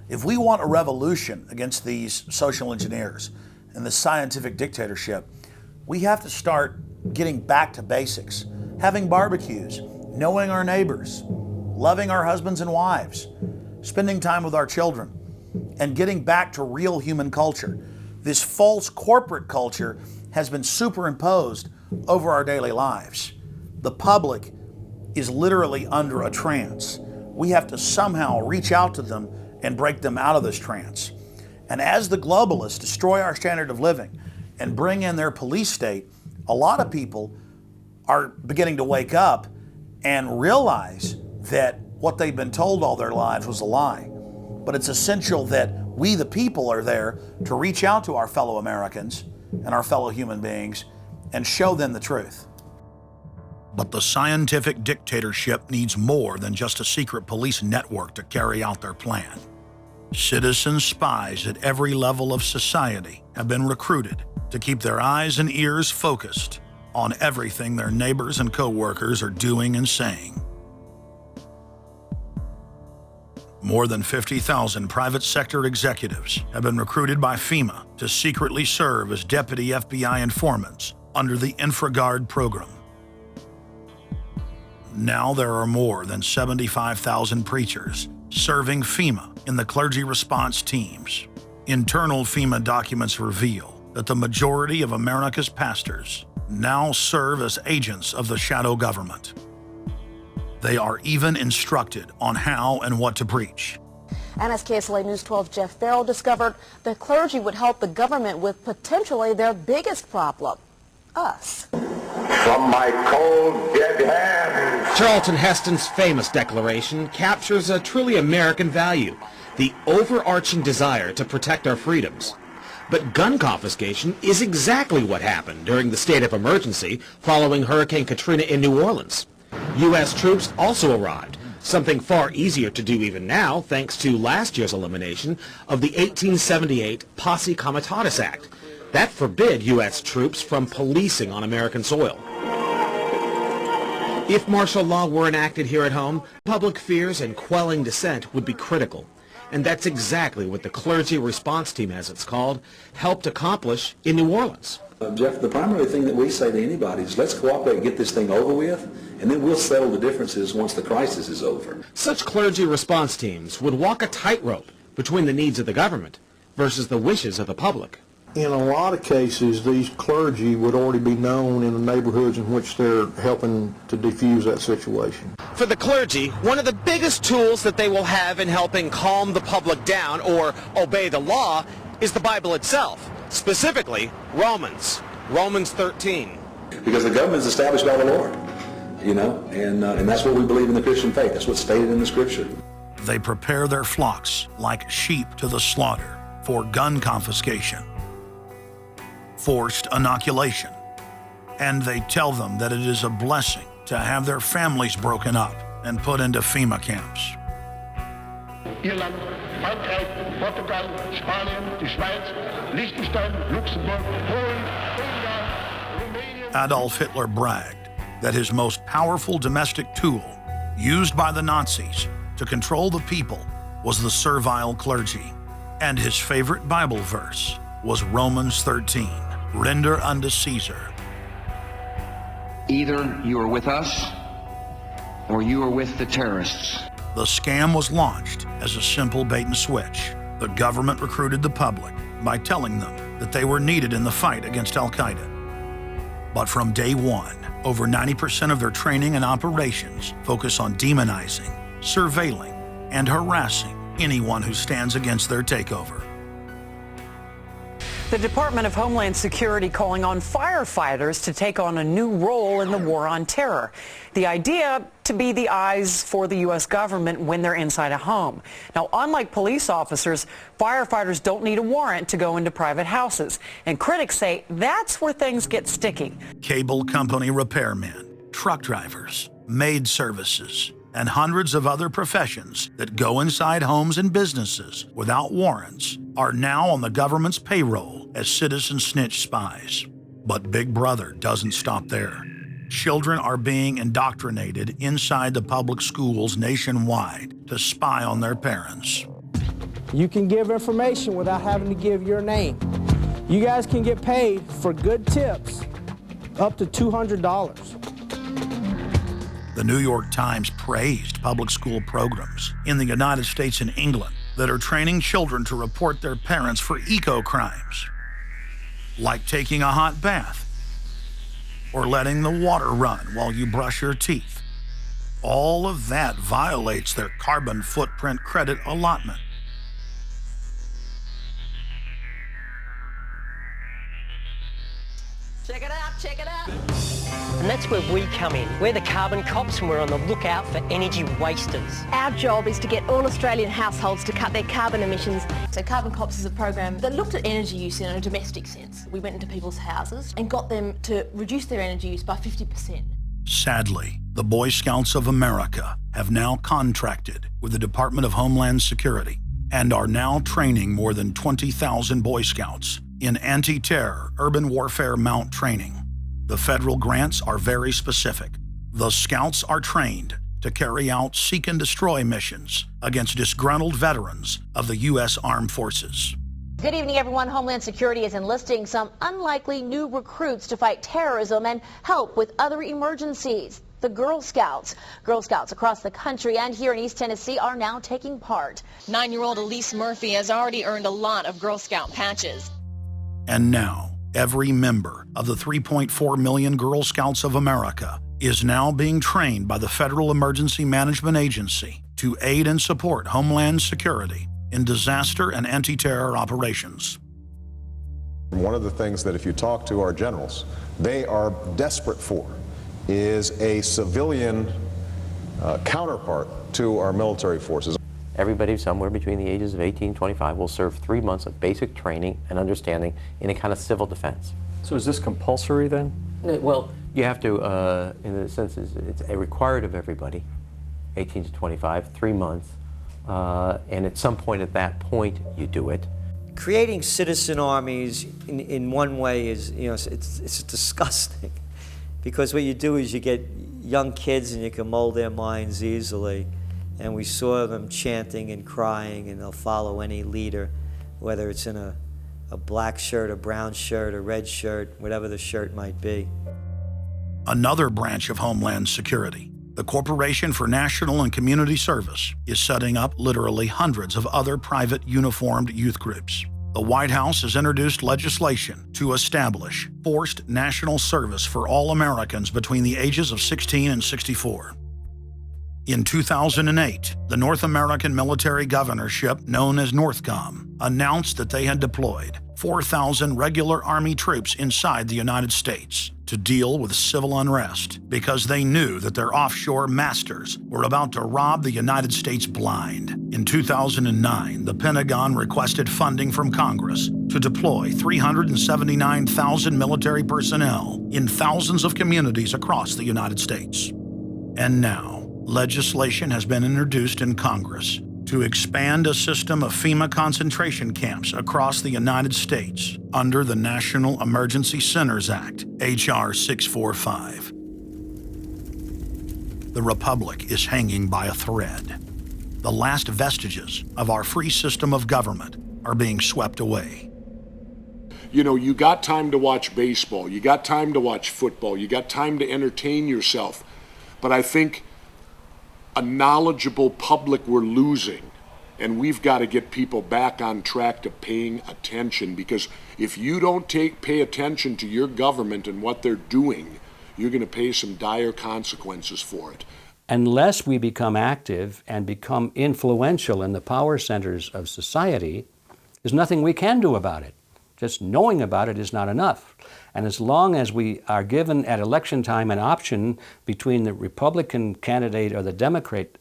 If we want a revolution against these social engineers and the scientific dictatorship, we have to start getting back to basics, having barbecues, knowing our neighbors, loving our husbands and wives, spending time with our children, and getting back to real human culture. This false corporate culture has been superimposed over our daily lives. The public is literally under a trance. We have to somehow reach out to them and break them out of this trance. And as the globalists destroy our standard of living and bring in their police state, a lot of people are beginning to wake up and realize that what they've been told all their lives was a lie. But it's essential that we, the people, are there to reach out to our fellow Americans and our fellow human beings and show them the truth. But the scientific dictatorship needs more than just a secret police network to carry out their plan. Citizen spies at every level of society have been recruited to keep their eyes and ears focused on everything their neighbors and co-workers are doing and saying. More than 50,000 private sector executives have been recruited by FEMA to secretly serve as deputy FBI informants under the InfraGard program. Now there are more than 75,000 preachers serving FEMA in the clergy response teams. Internal FEMA documents reveal that the majority of America's pastors now serve as agents of the shadow government. They are even instructed on how and what to preach. And as KSLA News 12 Jeff Farrell discovered, the clergy would help the government with potentially their biggest problem, us. From my cold, dead hands. Charlton Heston's famous declaration captures a truly American value, the overarching desire to protect our freedoms. But gun confiscation is exactly what happened during the state of emergency following Hurricane Katrina in New Orleans. U.S. troops also arrived, something far easier to do even now thanks to last year's elimination of the 1878 Posse Comitatus Act. That forbid U.S. troops from policing on American soil. If martial law were enacted here at home, public fears and quelling dissent would be critical. And that's exactly what the clergy response team, as it's called, helped accomplish in New Orleans. Jeff, the primary thing that we say to anybody is let's cooperate and get this thing over with, and then we'll settle the differences once the crisis is over. Such clergy response teams would walk a tightrope between the needs of the government versus the wishes of the public. In a lot of cases, these clergy would already be known in the neighborhoods in which they're helping to defuse that situation. For the clergy, one of the biggest tools that they will have in helping calm the public down or obey the law is the Bible itself, specifically Romans 13. Because the government is established by the Lord, and that's what we believe in the Christian faith. That's what's stated in the Scripture. They prepare their flocks like sheep to the slaughter for gun confiscation, forced inoculation, and they tell them that it is a blessing to have their families broken up and put into FEMA camps. Irland, Frankreich, Portugal, Spanien, die Schweiz, Liechtenstein, Luxembourg, Polen, Ungarn, Romania. Adolf Hitler bragged that his most powerful domestic tool, used by the Nazis to control the people, was the servile clergy. And his favorite Bible verse was Romans 13, render unto Caesar. Either you are with us or you are with the terrorists. The scam was launched as a simple bait and switch. The government recruited the public by telling them that they were needed in the fight against Al-Qaeda. But from day one, over 90% of their training and operations focus on demonizing, surveilling, and harassing anyone who stands against their takeover. The Department of Homeland Security calling on firefighters to take on a new role in the war on terror. The idea to be the eyes for the U.S. government when they're inside a home. Now, unlike police officers, firefighters don't need a warrant to go into private houses. And critics say that's where things get sticky. Cable company repairmen, truck drivers, maid services, and hundreds of other professions that go inside homes and businesses without warrants are now on the government's payroll as citizen snitch spies. But Big Brother doesn't stop there. Children are being indoctrinated inside the public schools nationwide to spy on their parents. You can give information without having to give your name. You guys can get paid for good tips up to $200. The New York Times praised public school programs in the United States and England that are training children to report their parents for eco-crimes, like taking a hot bath or letting the water run while you brush your teeth. All of that violates their carbon footprint credit allotment. Check it out, check it out. And that's where we come in. We're the carbon cops and we're on the lookout for energy wasters. Our job is to get all Australian households to cut their carbon emissions. So Carbon Cops is a program that looked at energy use in a domestic sense. We went into people's houses and got them to reduce their energy use by 50%. Sadly, the Boy Scouts of America have now contracted with the Department of Homeland Security and are now training more than 20,000 Boy Scouts in anti-terror urban warfare mount training. The federal grants are very specific. The Scouts are trained to carry out seek and destroy missions against disgruntled veterans of the U.S. Armed Forces. Good evening, everyone. Homeland Security is enlisting some unlikely new recruits to fight terrorism and help with other emergencies. The Girl Scouts. Girl Scouts across the country and here in East Tennessee are now taking part. 9-year-old Elise Murphy has already earned a lot of Girl Scout patches. And now, every member of the 3.4 million Girl Scouts of America is now being trained by the Federal Emergency Management Agency to aid and support Homeland Security in disaster and anti-terror operations. One of the things that if you talk to our generals, they are desperate for is a civilian counterpart to our military forces. Everybody somewhere between the ages of 18 and 25 will serve 3 months of basic training and understanding in a kind of civil defense. So is this compulsory then? Well, you have to, in the sense, it's required of everybody, 18 to 25, 3 months, and at some point at that point you do it. Creating citizen armies in one way is, it's disgusting, because what you do is you get young kids and you can mold their minds easily. And we saw them chanting and crying, and they'll follow any leader, whether it's in a black shirt, a brown shirt, a red shirt, whatever the shirt might be. Another branch of Homeland Security, the Corporation for National and Community Service, is setting up literally hundreds of other private uniformed youth groups. The White House has introduced legislation to establish forced national service for all Americans between the ages of 16 and 64. In 2008, the North American Military Governorship, known as NORTHCOM, announced that they had deployed 4,000 regular Army troops inside the United States to deal with civil unrest because they knew that their offshore masters were about to rob the United States blind. In 2009, the Pentagon requested funding from Congress to deploy 379,000 military personnel in thousands of communities across the United States. And now, legislation has been introduced in Congress to expand a system of FEMA concentration camps across the United States under the National Emergency Centers Act, H.R. 645. The Republic is hanging by a thread. The last vestiges of our free system of government are being swept away. You know, you got time to watch baseball, you got time to watch football, you got time to entertain yourself, but I think a knowledgeable public we're losing, and we've got to get people back on track to paying attention, because if you don't pay attention to your government and what they're doing, you're going to pay some dire consequences for it. Unless we become active and become influential in the power centers of society, there's nothing we can do about it. Just knowing about it is not enough. And as long as we are given at election time an option between the Republican candidate or the Democrat